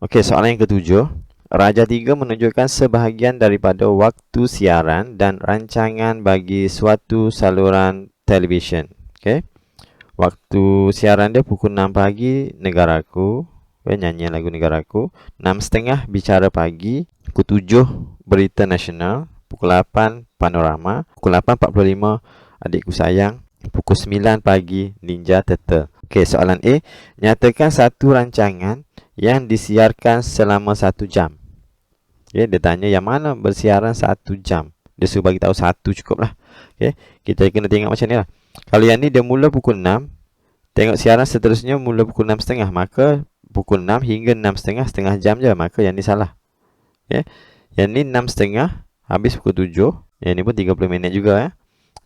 Okey, soalan yang ketujuh. Raja 3 menunjukkan sebahagian daripada waktu siaran dan rancangan bagi suatu saluran televisyen. Okey. Waktu siaran dia pukul 6 pagi Negaraku, nyanyian lagu Negaraku. 6.30 Bicara Pagi. Pukul 7 Berita Nasional. Pukul 8 Panorama. Pukul 8.45 Adikku Sayang. Pukul 9 pagi Ninja Turtle. Okey, soalan A. Nyatakan satu rancangan yang disiarkan selama 1 jam. Okay, dia tanya yang mana bersiaran 1 jam. Dia suruh bagi tahu satu cukup lah. Okay, kita kena tengok macam ni lah. Kalau yang ni dia mula pukul 6, tengok siaran seterusnya mula pukul 6.30, maka pukul 6 hingga 6.30, setengah jam je, maka yang ni salah. Okay, yang ni 6.30 habis pukul 7, yang ni pun 30 minit juga ya.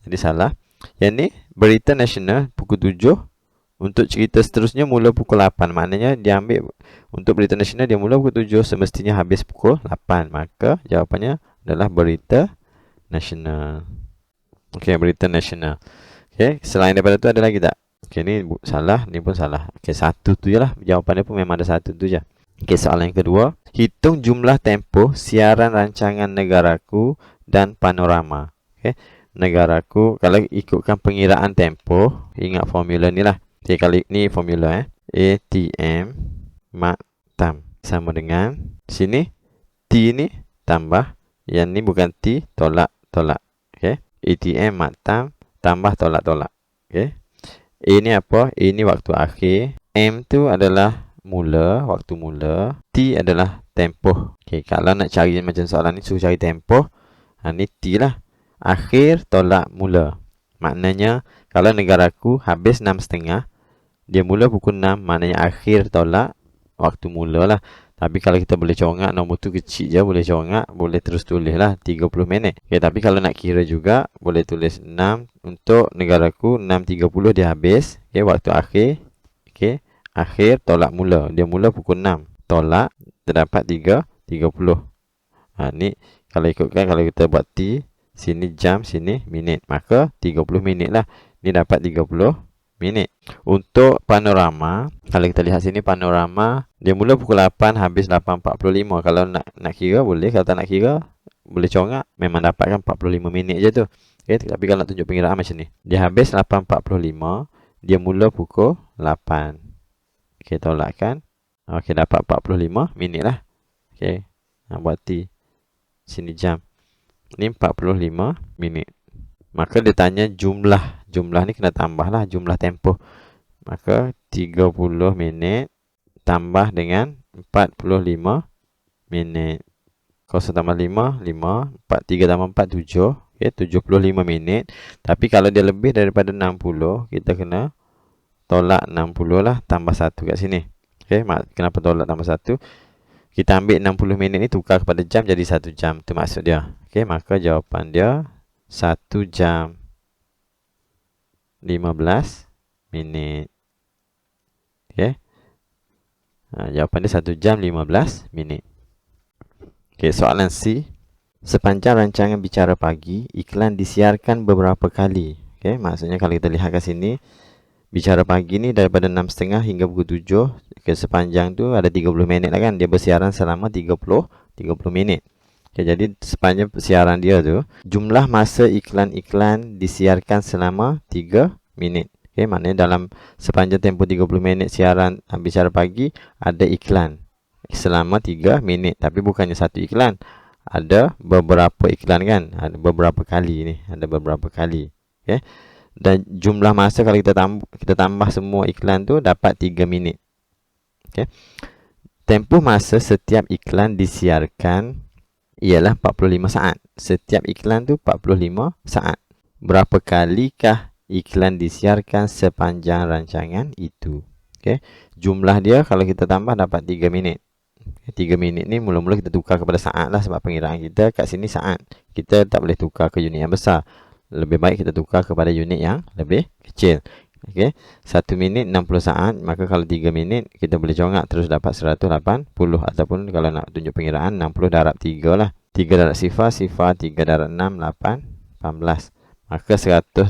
Jadi salah. Yang ni Berita Nasional pukul 7, untuk cerita seterusnya mula pukul 8. Maknanya dia ambil untuk Berita Nasional dia mula pukul 7, semestinya habis pukul 8. Maka jawapannya adalah Berita Nasional. Okey, Berita Nasional. Okey, selain daripada tu ada lagi tak? Okey, ni salah, ni pun salah. Okey, satu tu je lah. Jawapannya pun memang ada satu tu je. Okey, soalan yang kedua. Hitung jumlah tempoh siaran rancangan Negaraku dan Panorama. Okey, Negaraku, kalau ikutkan pengiraan tempoh, ingat formula ni lah. Okay, kali ni formula ATM maktam sama dengan sini T ni tambah, yang ni bukan T, tolak. Okay, ATM maktam tambah tolak. Okay, A ni apa? A ni waktu akhir, M tu adalah mula, waktu mula, T adalah tempoh. Okay, kalau nak cari macam soalan ni suruh cari tempoh, ni T lah, akhir tolak mula. Maknanya kalau Negaraku habis 6.30, dia mula pukul 6, maknanya akhir tolak waktu mula lah. Tapi kalau kita boleh congak, nombor tu kecil je, boleh congak, boleh terus tulis lah 30 minit. Okay, tapi kalau nak kira juga, boleh tulis 6 untuk Negaraku, 6.30 dia habis. Okay, waktu akhir. Okay, akhir tolak mula. Dia mula pukul 6, tolak, terdapat 3.30. Ni kalau ikutkan, kalau kita buat T, sini jam, sini minit, maka 30 minit lah. Ni dapat 30 minit. Untuk Panorama, kalau kita lihat sini Panorama, dia mula pukul 8, habis 8.45. Kalau nak kira boleh, kalau tak nak kira boleh congak, memang dapatkan 45 minit je tu. Okay, tapi kalau nak tunjuk pengiraan macam ni, dia habis 8.45, dia mula pukul 8. Okay, tolakkan. Okay, dapat 45 minit lah. Okay, nak buat T, sini jam, ni 45 minit. Maka dia tanya jumlah ni kena tambah lah, jumlah tempoh. Maka 30 minit tambah dengan 45 minit. 0 tambah 5, 5. 3 tambah 4, 7. Okay, 75 minit. Tapi kalau dia lebih daripada 60, kita kena tolak 60 lah, tambah 1 kat sini. Okay, kenapa tolak tambah 1? Kita ambil 60 minit ni tukar kepada jam, jadi 1 jam. Itu maksud dia. Okay, maka jawapan dia 1 jam 15 minit. Okay, jawapan dia 1 jam 15 minit. Okay, soalan C. Sepanjang rancangan Bicara Pagi, iklan disiarkan beberapa kali. Okay, maksudnya kalau kita lihat kat sini, Bicara Pagi ni daripada 6.30 hingga pukul 7. Okay, sepanjang tu ada 30 minit lah kan. Dia bersiaran selama 30 minit. Okay, jadi sepanjang siaran dia tu, jumlah masa iklan-iklan disiarkan selama 3 minit. Okay, maknanya dalam sepanjang tempoh 30 minit siaran Bicara Pagi, ada iklan selama 3 minit. Tapi bukannya satu iklan, ada beberapa iklan kan. Ada beberapa kali ni, ada beberapa kali. Okay, dan jumlah masa kalau kita tambah semua iklan tu dapat 3 minit. Okay, tempoh masa setiap iklan disiarkan ialah 45 saat. Setiap iklan tu 45 saat. Berapa kalikah iklan disiarkan sepanjang rancangan itu? Okay, jumlah dia kalau kita tambah dapat 3 minit. 3 minit ni mula-mula kita tukar kepada saat lah, sebab pengiraan kita kat sini saat. Kita tak boleh tukar ke unit yang besar. Lebih baik kita tukar kepada unit yang lebih kecil. Okay, 1 minit 60 saat. Maka kalau 3 minit kita boleh congak terus dapat 180. Ataupun kalau nak tunjuk pengiraan, 60 darab 3 lah. 3 darab sifar 3 darab 6, 8, 18. Maka 180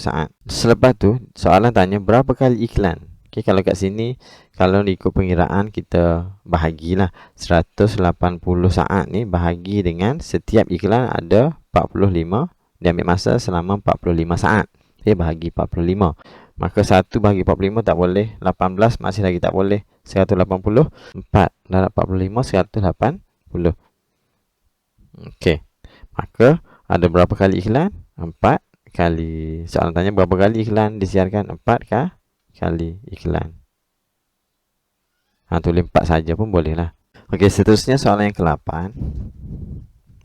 saat. Selepas tu soalan tanya berapa kali iklan. Okey, kalau kat sini kalau ikut pengiraan kita bahagilah 180 saat ni bahagi dengan setiap iklan ada 45, dia ambil masa selama 45 saat. Okey, bahagi 45. Maka 1 bahagi 45 tak boleh, 18 masih lagi tak boleh. 180 4 darab 45 180. Okey. Maka ada berapa kali iklan? 4 kali. Soalan tanya berapa kali iklan disiarkan? 4 kali iklan. Tulis 4 saja pun boleh lah. Okey, seterusnya soalan yang ke-8.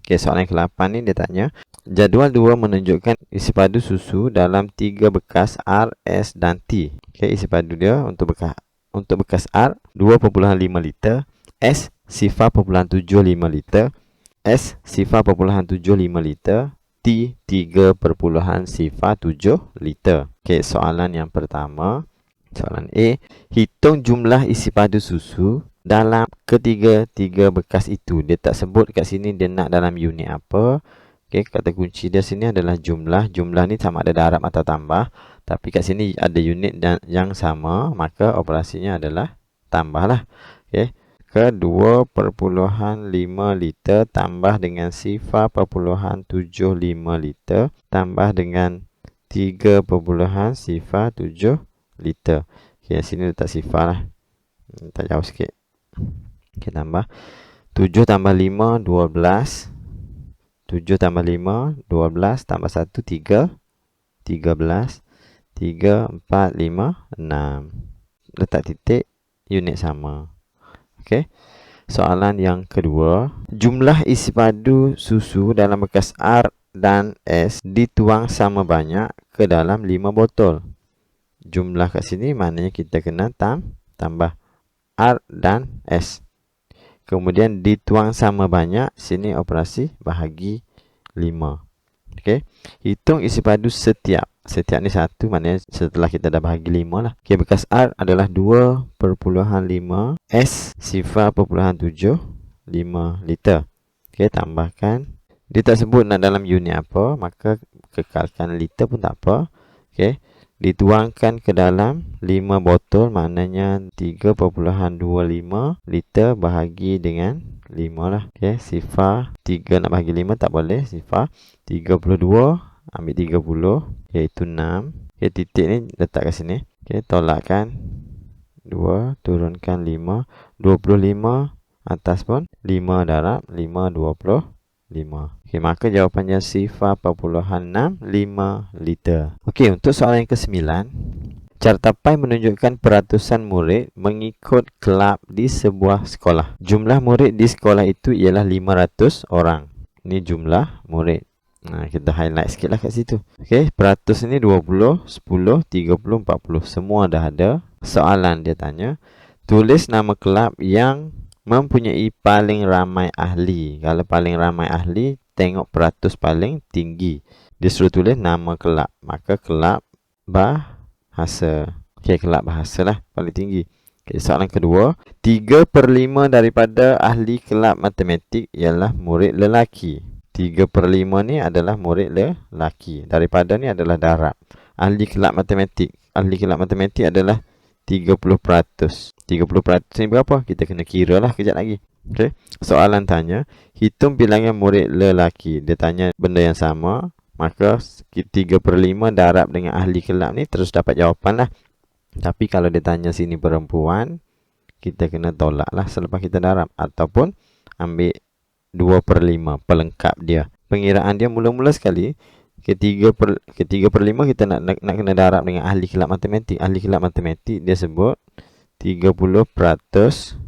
Okey, soalan yang ke-8 ni dia tanya, jadual 2 menunjukkan isi padu susu dalam 3 bekas R, S dan T. Okey, isi padu dia untuk bekas R 2.5 liter, S 0.75 liter, S 0.75 liter, T 3.07 liter. Okey, soalan yang pertama. Soalan A, hitung jumlah isi padu susu dalam ketiga-tiga bekas itu. Dia tak sebut kat sini dia nak dalam unit apa. Okey, kata kunci dia sini adalah jumlah. Jumlah ni sama ada darab atau tambah. Tapi kat sini ada unit yang sama, maka operasinya adalah tambah lah. Okey, ke 2.5 liter tambah dengan 0.75 liter tambah dengan 3.07 liter. Okey, sini letak sifar lah. Tak jauh sikit. Okey, tambah 7 tambah 5 12. 7 tambah 5 12 tambah 1 3 13. 3 4 5 6. Letak titik, unit sama. Okey. Soalan yang kedua, jumlah isi padu susu dalam bekas R dan S dituang sama banyak ke dalam 5 botol. Jumlah kat sini maknanya kita kena tambah R dan S. Kemudian dituang sama banyak, sini operasi bahagi 5. Okey. Hitung isi padu setiap. Setiap ni 1, maknanya setelah kita dah bahagi 5 lah. Okey, bekas R adalah 2.5, S 0.75 liter. Okey, tambahkan. Dia tak sebut nak dalam unit apa, maka kekalkan liter pun tak apa. Okey. Dituangkan ke dalam 5 botol, maknanya 3.25 liter bahagi dengan 5 lah. Okey, sifar 3 nak bahagi 5 tak boleh, sifar 32 ambil 30 iaitu 6. Okey, titik ni letak kat sini. Okey, tolakkan 2 turunkan 5, 25 atas pun 5 darab 5 25. Okey, maka jawapannya 0.65 liter. Okey, untuk soalan yang ke-9, carta pai menunjukkan peratusan murid mengikut kelab di sebuah sekolah. Jumlah murid di sekolah itu ialah 500 orang. Ini jumlah murid. Kita highlight sikit lah kat situ. Okey, peratus ni 20, 10, 30, 40. Semua dah ada. Soalan dia tanya, tulis nama kelab yang mempunyai paling ramai ahli. Kalau paling ramai ahli, tengok peratus paling tinggi. Dia suruh tulis nama kelab. Maka kelab bahasa. Okey, kelab bahasa lah paling tinggi. Okay, soalan kedua, 3/5 daripada ahli kelab matematik ialah murid lelaki. 3/5 ni adalah murid lelaki. Daripada ni adalah darab. Ahli kelab matematik. Ahli kelab matematik adalah 30%. 30% ni berapa? Kita kena kira lah kejap lagi. Okay. Soalan tanya, hitung bilangan murid lelaki. Dia tanya benda yang sama. Maka 3/5 darab dengan ahli kelab ni terus dapat jawapan lah. Tapi kalau dia tanya sini perempuan, kita kena tolak lah selepas kita darab. Ataupun ambil 2/5 pelengkap dia. Pengiraan dia mula-mula sekali ke 3/5 kita nak kena darab dengan ahli kelab matematik. Ahli kelab matematik dia sebut 30%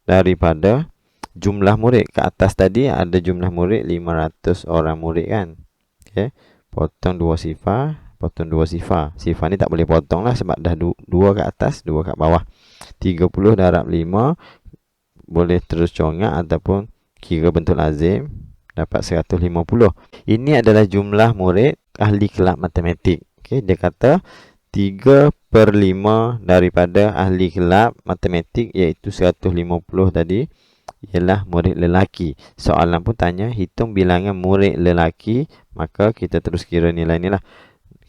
daripada jumlah murid. Ke atas tadi ada jumlah murid 500 orang murid kan. Okey, potong 2 sifar, potong 2 sifar. Sifar ni tak boleh potong lah sebab dah 2 kat atas, 2 kat bawah. 30 darab 5 boleh terus congak ataupun kira bentuk lazim, dapat 150. Ini adalah jumlah murid ahli kelab matematik. Okey, dia kata 3/5 daripada ahli kelab matematik iaitu 150 tadi ialah murid lelaki. Soalan pun tanya hitung bilangan murid lelaki, maka kita terus kira nilai ni lah.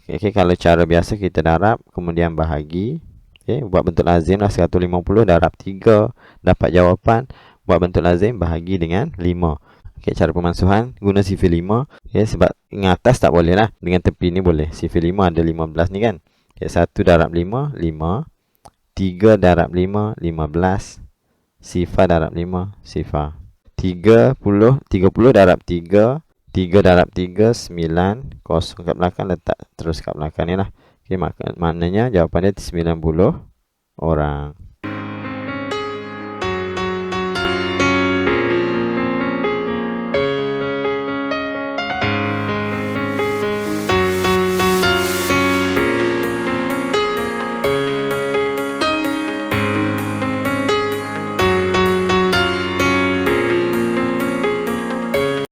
Okey, kalau cara biasa kita darab kemudian bahagi Okey, buat bentuk lazim lah 150 darab 3 dapat jawapan. Buat bentuk lazim bahagi dengan 5. Okey, cara pemansuhan guna sifar 5. Okey, sebab dengan atas tak boleh lah, dengan tepi ni boleh. Sifar 5 ada 15 ni kan. Okey, 1 darab 5 5, 3 darab 5 15, sifar darab 5 sifar. 30 darab 3, 3 darab 3 9, kosong kat belakang, letak terus kat belakang ni lah. Okey, maknanya jawapan dia 90 orang.